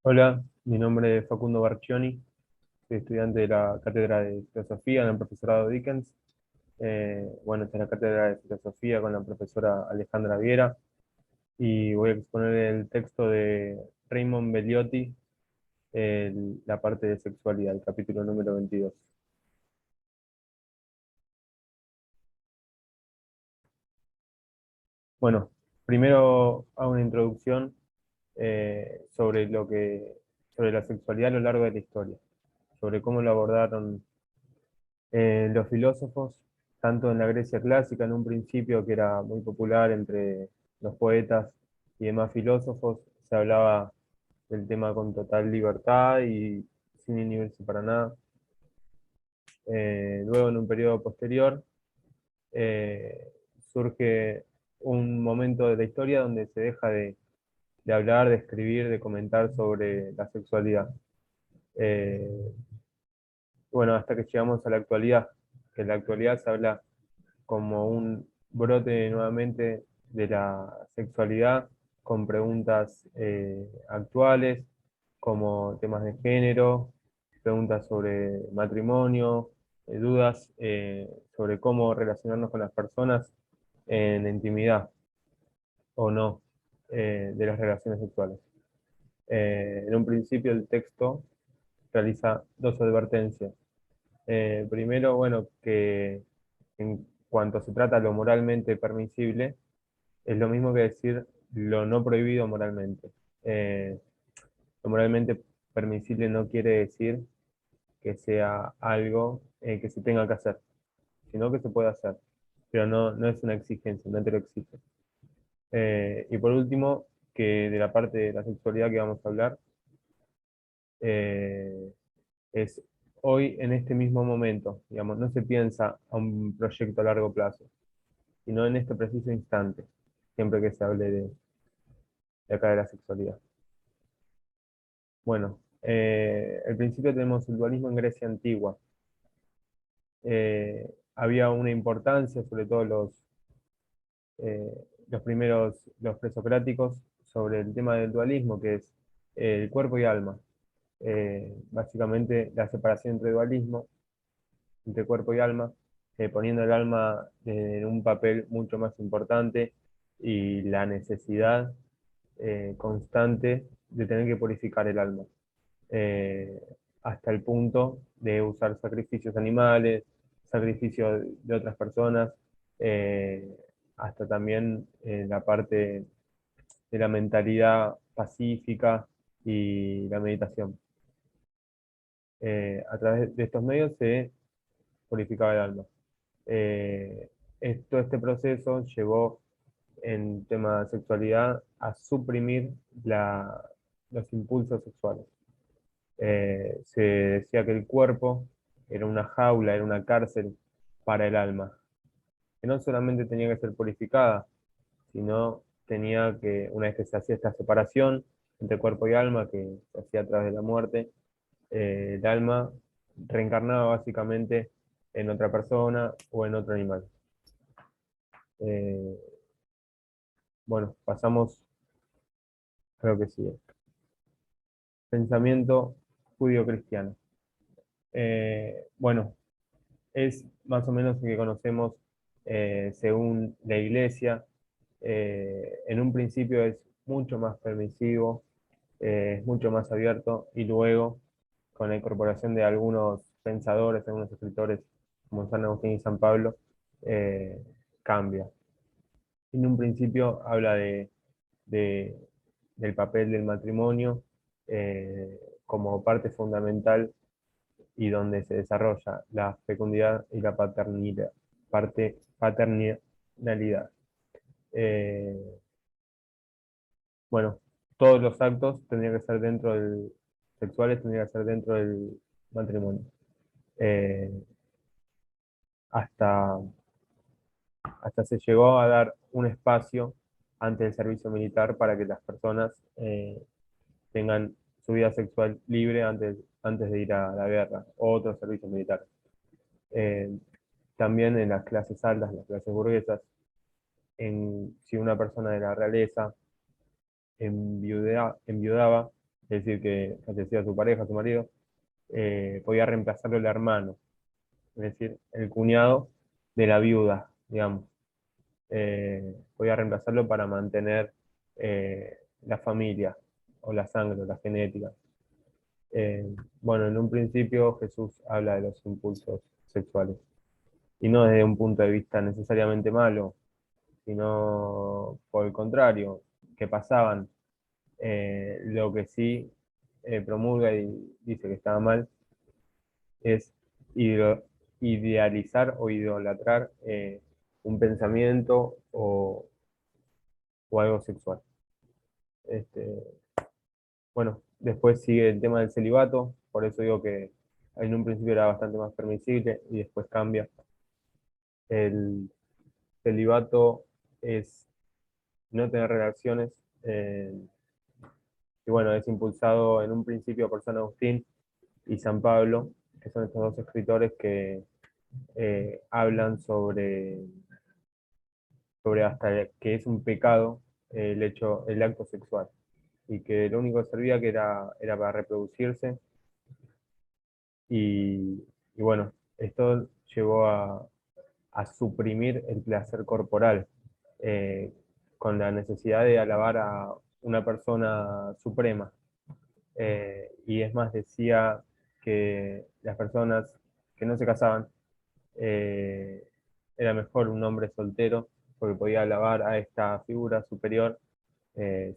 Hola, mi nombre es Facundo Barchioni, soy estudiante de la Cátedra de Filosofía en el profesorado Dickens. Bueno, esta es la Cátedra de Filosofía con la profesora Alejandra Viera y voy a exponer el texto de Raymond Bellotti, la parte de sexualidad, el capítulo número 22. Bueno, primero hago una introducción sobre la sexualidad a lo largo de la historia, sobre cómo lo abordaron los filósofos, tanto en la Grecia clásica, en un principio que era muy popular entre los poetas y demás filósofos, se hablaba del tema con total libertad y sin inhibirse para nada. Luego, en un periodo posterior, eh, surge un momento de la historia donde se deja de hablar, de escribir, de comentar sobre la sexualidad. Eh, bueno, hasta que llegamos a la actualidad, que en la actualidad se habla como un brote nuevamente de la sexualidad con preguntas actuales, como temas de género, preguntas sobre matrimonio, dudas sobre cómo relacionarnos con las personas en la intimidad o no de las relaciones sexuales. En un principio el texto realiza dos advertencias. Primero, bueno, que en cuanto se trata lo moralmente permisible, es lo mismo que decir lo no prohibido moralmente. Eh, lo moralmente permisible no quiere decir que sea algo que se tenga que hacer, sino que se puede hacer, pero no es una exigencia, no te lo exige. Y por último, que de la parte de la sexualidad que vamos a hablar, eh, es hoy en este mismo momento, digamos, no se piensa a un proyecto a largo plazo, sino en este preciso instante, siempre que se hable de acá de la sexualidad. Bueno, al principio tenemos el dualismo en Grecia antigua. Había una importancia, sobre todo eh, los presocráticos, sobre el tema del dualismo, que es el cuerpo y alma. Básicamente la separación entre dualismo, entre cuerpo y alma, poniendo el alma en un papel mucho más importante y la necesidad constante de tener que purificar el alma, eh, hasta el punto de usar sacrificios animales, sacrificios de otras personas, eh, hasta también la parte de la mentalidad pacífica y la meditación. A través de estos medios se purificaba el alma. Eh, Todo este proceso llevó en tema de sexualidad a suprimir los impulsos sexuales. Se decía que el cuerpo era una jaula, era una cárcel para el alma, que no solamente tenía que ser purificada, sino tenía que, una vez que se hacía esta separación entre cuerpo y alma, que se hacía a través de la muerte, el alma reencarnaba básicamente en otra persona o en otro animal. Eh, bueno, pasamos a lo que sigue. Pensamiento judío-cristiano. Bueno, es más o menos el que conocemos según la iglesia. En un principio es mucho más permisivo, es mucho más abierto y luego con la incorporación de algunos pensadores, algunos escritores como San Agustín y San Pablo, eh, cambia. En un principio habla de- del papel del matrimonio como parte fundamental y donde se desarrolla la fecundidad y la paternalidad. Eh, bueno, todos los actos tendrían que ser sexuales tendrían que ser dentro del matrimonio. Eh, hasta, hasta se llegó a dar un espacio ante el servicio militar para que las personas tengan su vida sexual libre antes de ir a la guerra o otros servicios militares. Eh, También en las clases altas, las clases burguesas, si una persona de la realeza enviudaba, es decir, que fallecía su pareja, su marido, podía reemplazarlo el hermano, es decir, el cuñado de la viuda, digamos. Podía reemplazarlo para mantener la familia, o la sangre, o la genética. Bueno, en un principio Jesús habla de los impulsos sexuales, y no desde un punto de vista necesariamente malo, sino por el contrario, que pasaban. Lo que sí promulga y dice que estaba mal es idealizar o idolatrar un pensamiento o algo sexual. Este, bueno, después sigue el tema del celibato, por eso digo que en un principio era bastante más permisible y después cambia. El celibato es no tener relaciones, y bueno, es impulsado en un principio por San Agustín y San Pablo, que son estos dos escritores que hablan sobre hasta que es un pecado el acto sexual, y que lo único que servía que era para reproducirse, y bueno, esto llevó a suprimir el placer corporal, eh, con la necesidad de alabar a una persona suprema. Y es más, decía que las personas que no se casaban, eh, era mejor un hombre soltero porque podía alabar a esta figura superior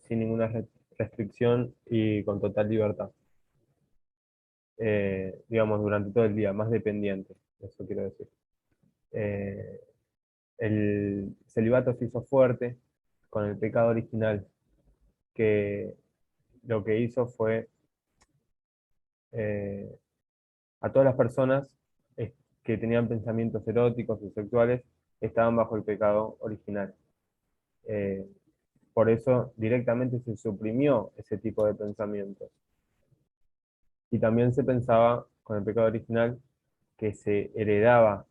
sin ninguna restricción y con total libertad. Digamos, durante todo el día, más dependiente, eso quiero decir. Eh, el celibato se hizo fuerte con el pecado original, que lo que hizo fue eh, a todas las personas que tenían pensamientos eróticos o sexuales estaban bajo el pecado original. Eh, por eso directamente se suprimió ese tipo de pensamientos. Y también se pensaba con el pecado original que se heredaba,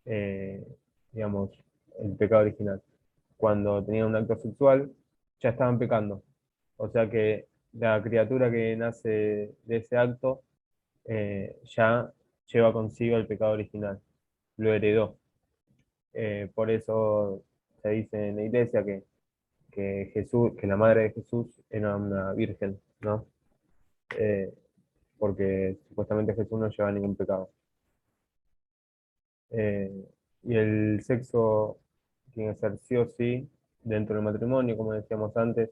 eh, digamos, el pecado original. Cuando tenían un acto sexual, ya estaban pecando. O sea que la criatura que nace de ese acto ya lleva consigo el pecado original, lo heredó. Por eso se dice en la iglesia que Jesús, que la madre de Jesús era una virgen, ¿no? Eh, Porque supuestamente Jesús no lleva ningún pecado. Eh, y el sexo tiene que ser sí o sí dentro del matrimonio, como decíamos antes.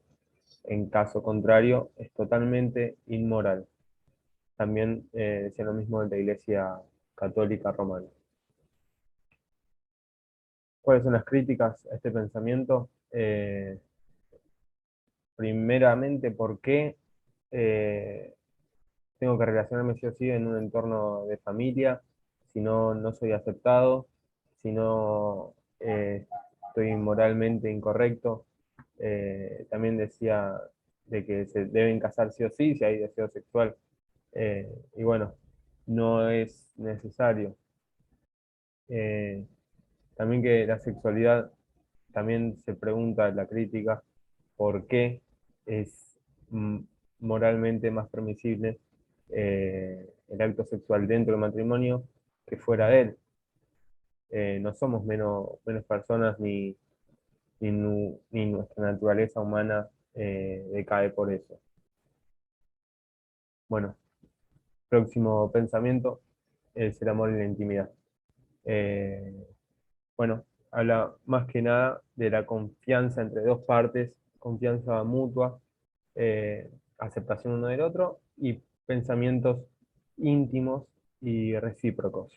En caso contrario, es totalmente inmoral. También decía lo mismo de la Iglesia Católica Romana. ¿Cuáles son las críticas a este pensamiento? Primeramente, ¿por qué eh, tengo que relacionarme sí o sí en un entorno de familia si no, no soy aceptado, si no estoy moralmente incorrecto? También decía de que se deben casar sí o sí si hay deseo sexual. Y bueno, no es necesario. Eh, También que la sexualidad, también se pregunta la crítica, ¿por qué es mm, moralmente más permisible el acto sexual dentro del matrimonio que fuera de él? No somos menos personas ni nuestra naturaleza humana decae por eso. Bueno, próximo pensamiento es el amor y la intimidad. Eh, Bueno, habla más que nada de la confianza entre dos partes, confianza mutua, aceptación uno del otro y pensamientos íntimos y recíprocos.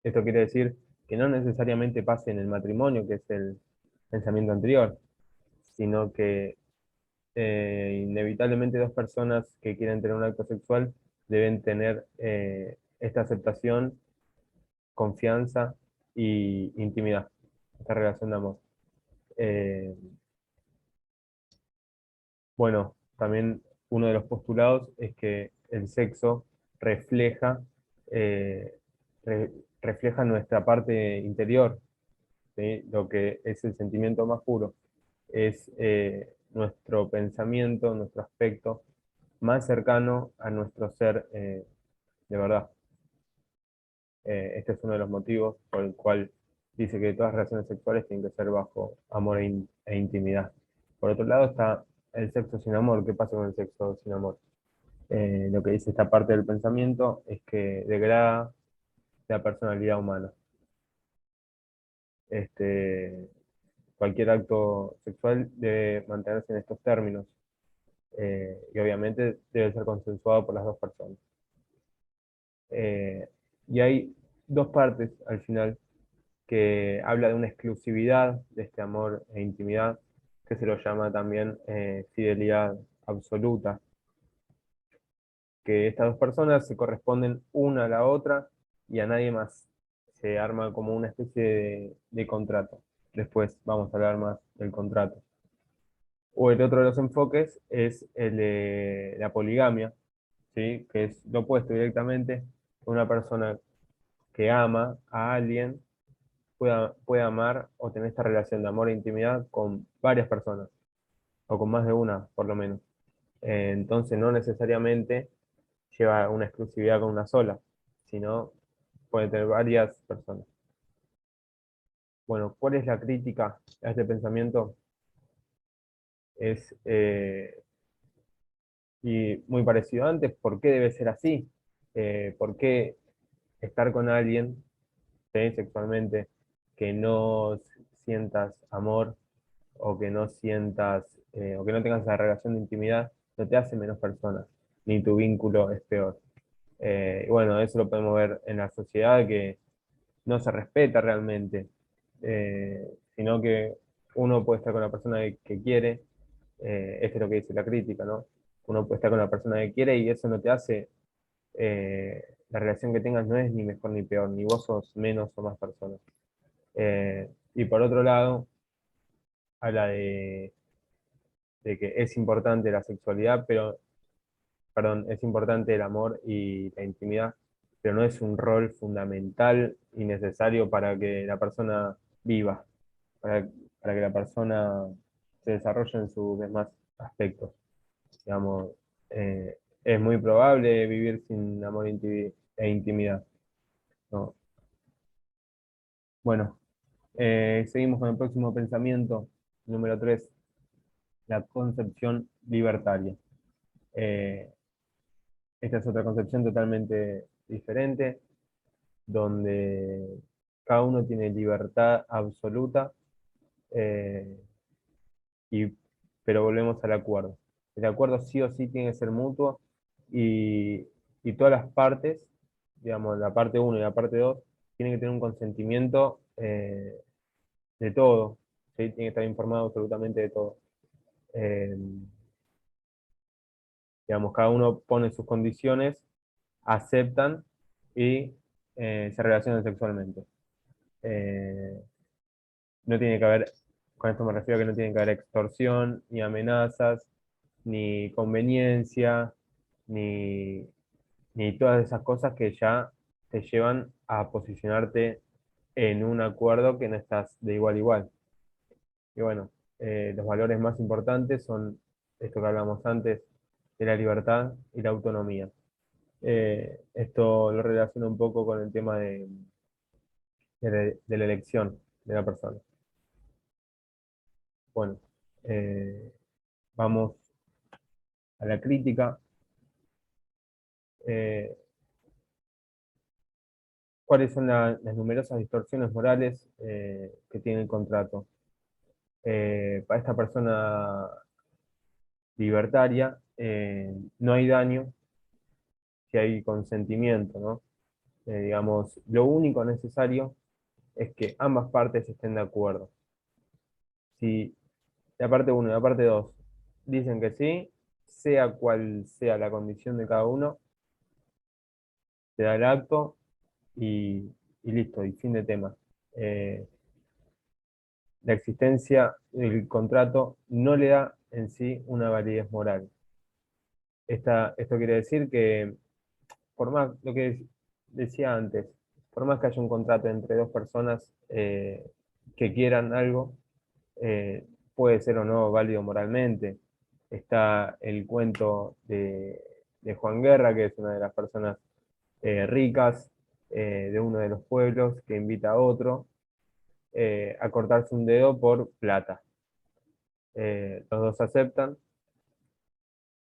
Esto quiere decir que no necesariamente pase en el matrimonio, que es el pensamiento anterior, sino que inevitablemente dos personas que quieren tener un acto sexual deben tener esta aceptación, confianza y intimidad, esta relación de amor. Eh, bueno, también uno de los postulados es que el sexo refleja, eh, re- refleja nuestra parte interior, ¿sí? Lo que es el sentimiento más puro, es nuestro pensamiento, nuestro aspecto, más cercano a nuestro ser de verdad. Este es uno de los motivos por el cual dice que todas las relaciones sexuales tienen que ser bajo amor e intimidad. Por otro lado está el sexo sin amor. ¿Qué pasa con el sexo sin amor? Lo que dice esta parte del pensamiento es que degrada la personalidad humana. Este, cualquier acto sexual debe mantenerse en estos términos y obviamente debe ser consensuado por las dos personas. Eh, y hay dos partes al final que habla de una exclusividad de este amor e intimidad, que se lo llama también fidelidad absoluta, que estas dos personas se corresponden una a la otra y a nadie más. Se arma como una especie de contrato. Después vamos a hablar más del contrato. O el otro de los enfoques es el de la poligamia, ¿sí? Que es lo opuesto directamente. Una persona que ama a alguien puede amar o tener esta relación de amor e intimidad con varias personas, o con más de una, por lo menos. Entonces no necesariamente lleva una exclusividad con una sola, sino puede tener varias personas. Bueno, ¿cuál es la crítica a este pensamiento? Es y muy parecido antes. ¿Por qué debe ser así? ¿Por qué estar con alguien, ¿sí? Sexualmente, que no sientas amor o que no sientas o que no tengas esa relación de intimidad no te hace menos persona, ni tu vínculo es peor? Y bueno, eso lo podemos ver en la sociedad que no se respeta realmente, sino que uno puede estar con la persona que quiere, esto es lo que dice la crítica, ¿no? Uno puede estar con la persona que quiere y eso no te hace, la relación que tengas no es ni mejor ni peor, ni vos sos menos o más personas. Y por otro lado, habla de que es importante la sexualidad, pero, perdón, es importante el amor y la intimidad, pero no es un rol fundamental y necesario para que la persona viva, para, para que la persona se desarrolle en sus demás aspectos. Digamos, es muy probable vivir sin amor e intimidad, ¿no? Bueno, seguimos con el próximo pensamiento, número 3, la concepción libertaria. Eh, Esta es otra concepción totalmente diferente, donde cada uno tiene libertad absoluta, eh, y, pero volvemos al acuerdo. El acuerdo sí o sí tiene que ser mutuo y todas las partes, digamos, la parte uno y la parte 2 tienen que tener un consentimiento de todo, ¿sí? Tiene que estar informado absolutamente de todo. Eh, digamos, cada uno pone sus condiciones, aceptan y se relacionan sexualmente. Eh, no tiene que haber, con esto me refiero a que no tiene que haber extorsión, ni amenazas, ni conveniencia, ni, ni todas esas cosas que ya te llevan a posicionarte en un acuerdo que no estás de igual a igual. Y bueno, los valores más importantes son esto que hablamos antes, de la libertad y la autonomía. Esto lo relaciona un poco con el tema de la elección de la persona. Bueno, eh, vamos a la crítica. Eh, ¿Cuáles son las numerosas distorsiones morales que tiene el contrato? Para esta persona libertaria, no hay daño si hay consentimiento, ¿no? Digamos, lo único necesario es que ambas partes estén de acuerdo. Si la parte uno y la parte 2 dicen que sí, sea cual sea la condición de cada uno, se da el acto y listo, y fin de tema. Eh, la existencia del contrato no le da en sí una validez moral. Esto quiere decir que, por más lo que decía antes, por más que haya un contrato entre dos personas que quieran algo, puede ser o no válido moralmente. Está el cuento de Juan Guerra, que es una de las personas ricas de uno de los pueblos, que invita a otro a cortarse un dedo por plata. Los dos aceptan,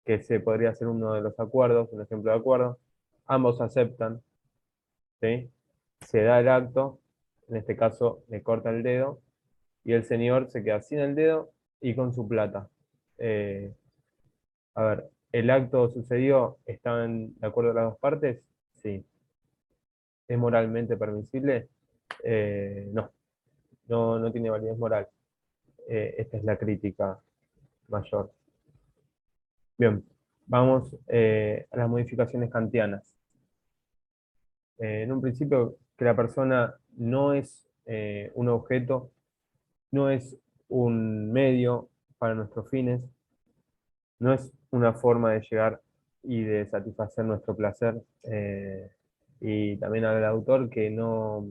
que ese podría ser uno de los acuerdos, un ejemplo de acuerdo. Ambos aceptan, ¿sí? Se da el acto, en este caso le corta el dedo, y el señor se queda sin el dedo y con su plata. Eh, a ver, ¿el acto sucedió? ¿Estaban de acuerdo las dos partes? Sí. ¿Es moralmente permisible? No, no tiene validez moral. Esta es la crítica mayor. Bien, vamos a las modificaciones kantianas. En un principio, que la persona no es un objeto, no es un medio para nuestros fines, no es una forma de llegar y de satisfacer nuestro placer. Y también habla el autor que no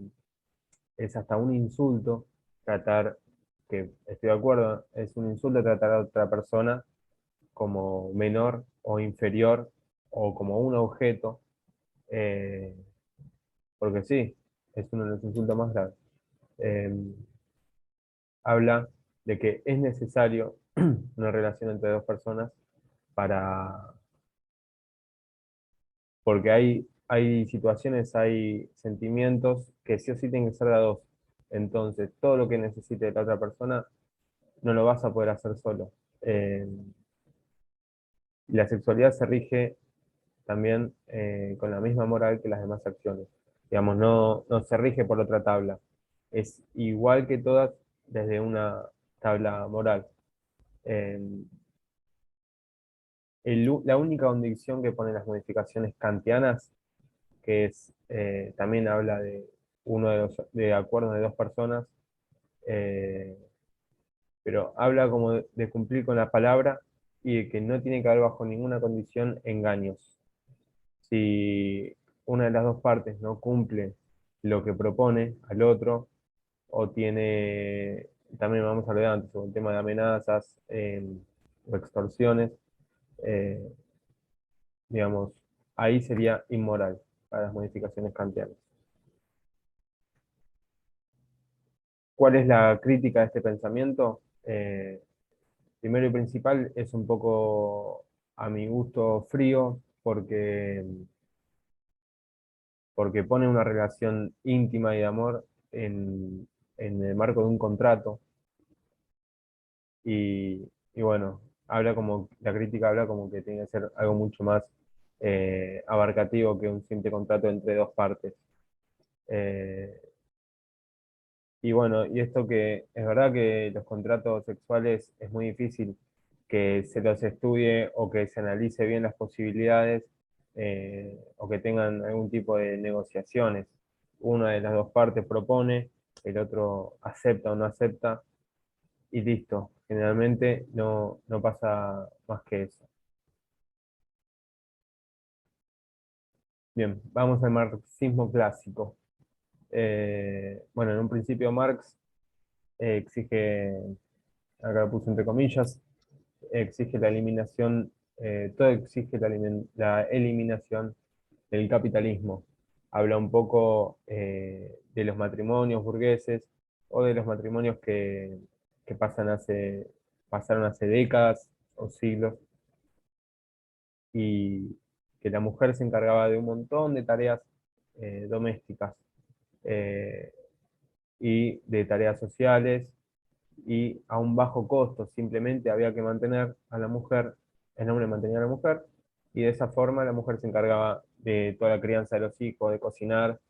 es hasta un insulto tratar, que estoy de acuerdo, es un insulto tratar a otra persona como menor o inferior o como un objeto, eh, porque sí, es uno de los insultos más graves. Eh, Habla de que es necesario una relación entre dos personas para, porque hay situaciones, hay sentimientos que sí o sí tienen que ser de a dos. Entonces, todo lo que necesite de la otra persona no lo vas a poder hacer solo. Y la sexualidad se rige también con la misma moral que las demás acciones. Digamos, no se rige por otra tabla. Es igual que todas desde una tabla moral. Eh, la única condición que ponen las modificaciones kantianas, que es, también habla de uno de acuerdos de dos personas, eh, pero habla como de cumplir con la palabra y de que no tiene que haber bajo ninguna condición engaños. Si una de las dos partes no cumple lo que propone al otro, o tiene, también vamos a hablar antes sobre el tema de amenazas o extorsiones, eh, digamos, ahí sería inmoral para las modificaciones kantianas. ¿Cuál es la crítica de este pensamiento? Primero y principal es un poco, a mi gusto, frío, porque pone una relación íntima y de amor en el marco de un contrato. Y bueno, la crítica habla como que tiene que ser algo mucho más abarcativo que un simple contrato entre dos partes. Eh, y bueno, y esto que es verdad que los contratos sexuales es muy difícil que se los estudie o que se analice bien las posibilidades, o que tengan algún tipo de negociaciones. Una de las dos partes propone, el otro acepta o no acepta, y listo. Generalmente no pasa más que eso. Bien, vamos al marxismo clásico. Bueno, en un principio Marx exige, acá lo puse entre comillas, exige la eliminación, todo exige la eliminación del capitalismo. Habla un poco de los matrimonios burgueses o de los matrimonios que pasaron hace décadas o siglos, y que la mujer se encargaba de un montón de tareas domésticas, eh, y de tareas sociales, y a un bajo costo. Simplemente había que mantener a la mujer, el hombre mantenía a la mujer, y de esa forma la mujer se encargaba de toda la crianza de los hijos, de cocinar,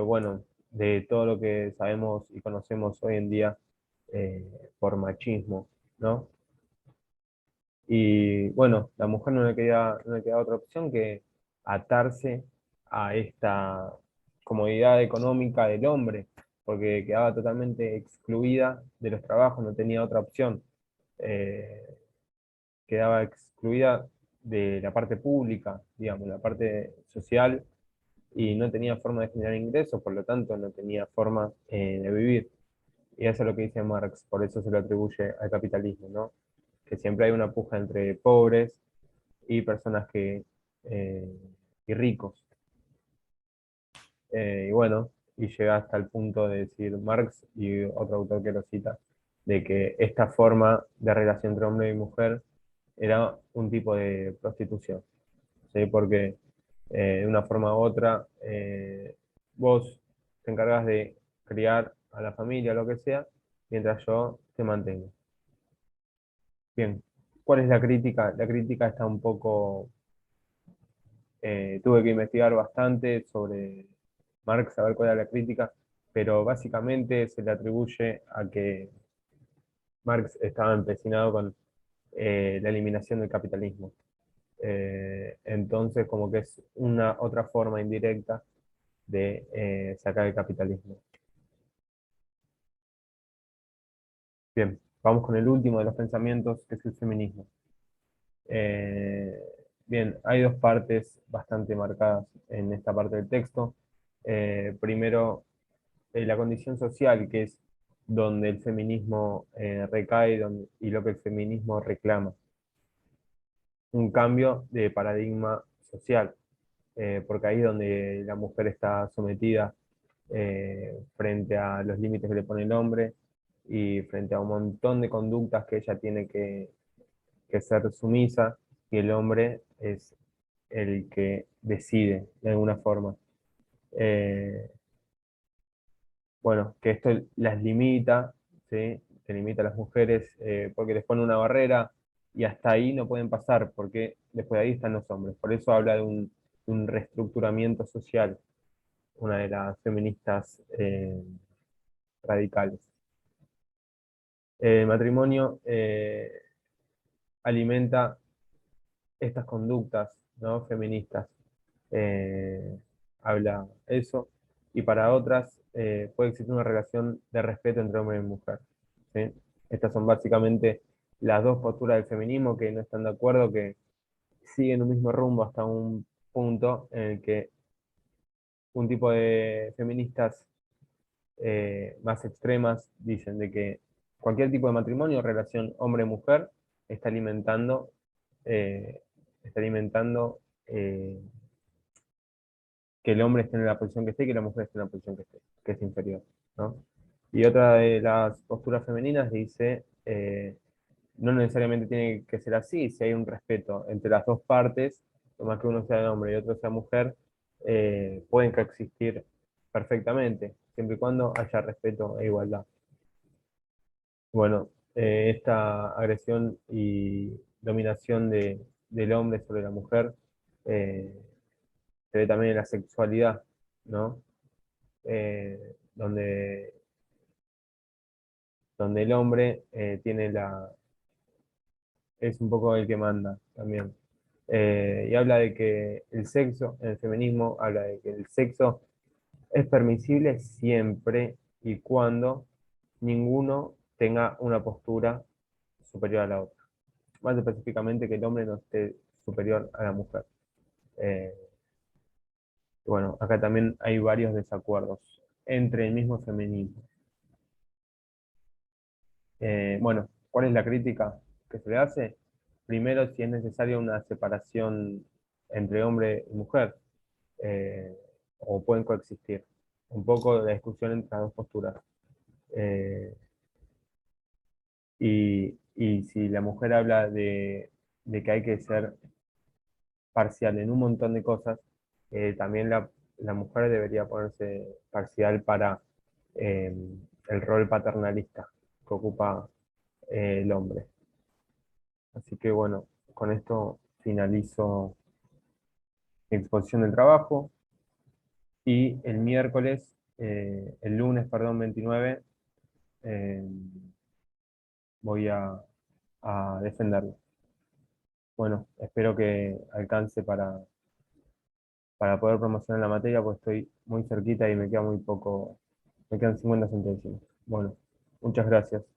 bueno, de todo lo que sabemos y conocemos hoy en día eh, por machismo, ¿no? Y bueno, la mujer no le queda otra opción que atarse a esta comodidad económica del hombre, porque quedaba totalmente excluida de los trabajos, no tenía otra opción. Eh, Quedaba excluida de la parte pública, digamos, la parte social, y no tenía forma de generar ingresos, por lo tanto no tenía forma de vivir. Y eso es lo que dice Marx, por eso se lo atribuye al capitalismo, ¿no? que siempre hay una puja entre pobres y personas eh, y ricos. Y bueno, y llega hasta el punto de decir Marx y otro autor que lo cita, de que esta forma de relación entre hombre y mujer era un tipo de prostitución, ¿sí? Porque de una forma u otra vos te encargas de criar a la familia, lo que sea, mientras yo te mantengo. Bien, ¿cuál es la crítica? La crítica está un poco, tuve que investigar bastante sobre Marx, saber cuál era la crítica, pero básicamente se le atribuye a que Marx estaba empecinado con la eliminación del capitalismo. Entonces, como que es una otra forma indirecta de sacar el capitalismo. Bien, vamos con el último de los pensamientos, que es el feminismo. Eh, Bien, hay dos partes bastante marcadas en esta parte del texto. Primero, la condición social, que es donde el feminismo recae y lo que el feminismo reclama. Un cambio de paradigma social, porque ahí es donde la mujer está sometida frente a los límites que le pone el hombre y frente a un montón de conductas que ella tiene que ser sumisa, y el hombre es el que decide de alguna forma. Eh, bueno, que esto las limita, ¿sí? Que limita a las mujeres porque les pone una barrera y hasta ahí no pueden pasar porque después de ahí están los hombres. Por eso habla de un reestructuramiento social, una de las feministas radicales. El matrimonio alimenta estas conductas, ¿no? Feministas. Eh, Habla eso. Y para otras puede existir una relación de respeto entre hombre y mujer, ¿sí? Estas son básicamente las dos posturas del feminismo que no están de acuerdo, que siguen un mismo rumbo hasta un punto en el que un tipo de feministas más extremas dicen de que cualquier tipo de matrimonio o relación hombre-mujer está alimentando, eh, está alimentando que el hombre esté en la posición que esté y que la mujer esté en la posición que esté, que es inferior, ¿no? Y otra de las posturas femeninas dice, no necesariamente tiene que ser así, si hay un respeto entre las dos partes, por más que uno sea hombre y otro sea mujer, pueden coexistir perfectamente, siempre y cuando haya respeto e igualdad. Bueno, esta agresión y dominación del hombre sobre la mujer eh, se ve también en la sexualidad, ¿no? Donde, donde el hombre es un poco el que manda también. Y habla de que el sexo, en el feminismo, habla de que el sexo es permisible siempre y cuando ninguno tenga una postura superior a la otra. Más específicamente que el hombre no esté superior a la mujer. Eh, bueno, acá también hay varios desacuerdos entre el mismo feminismo. Bueno, ¿cuál es la crítica que se le hace? Primero, si es necesaria una separación entre hombre y mujer, eh, o pueden coexistir. Un poco de la discusión entre las dos posturas. Eh, y si la mujer habla de que hay que ser parcial en un montón de cosas, también la mujer debería ponerse parcial para eh, el rol paternalista que ocupa el hombre. Así que bueno, con esto finalizo mi exposición del trabajo y el miércoles, el lunes, perdón, 29, eh, voy a defenderlo. Bueno, espero que alcance para poder promocionar la materia, pues estoy muy cerquita y me queda muy poco, me quedan 50 centésimos. Bueno, muchas gracias.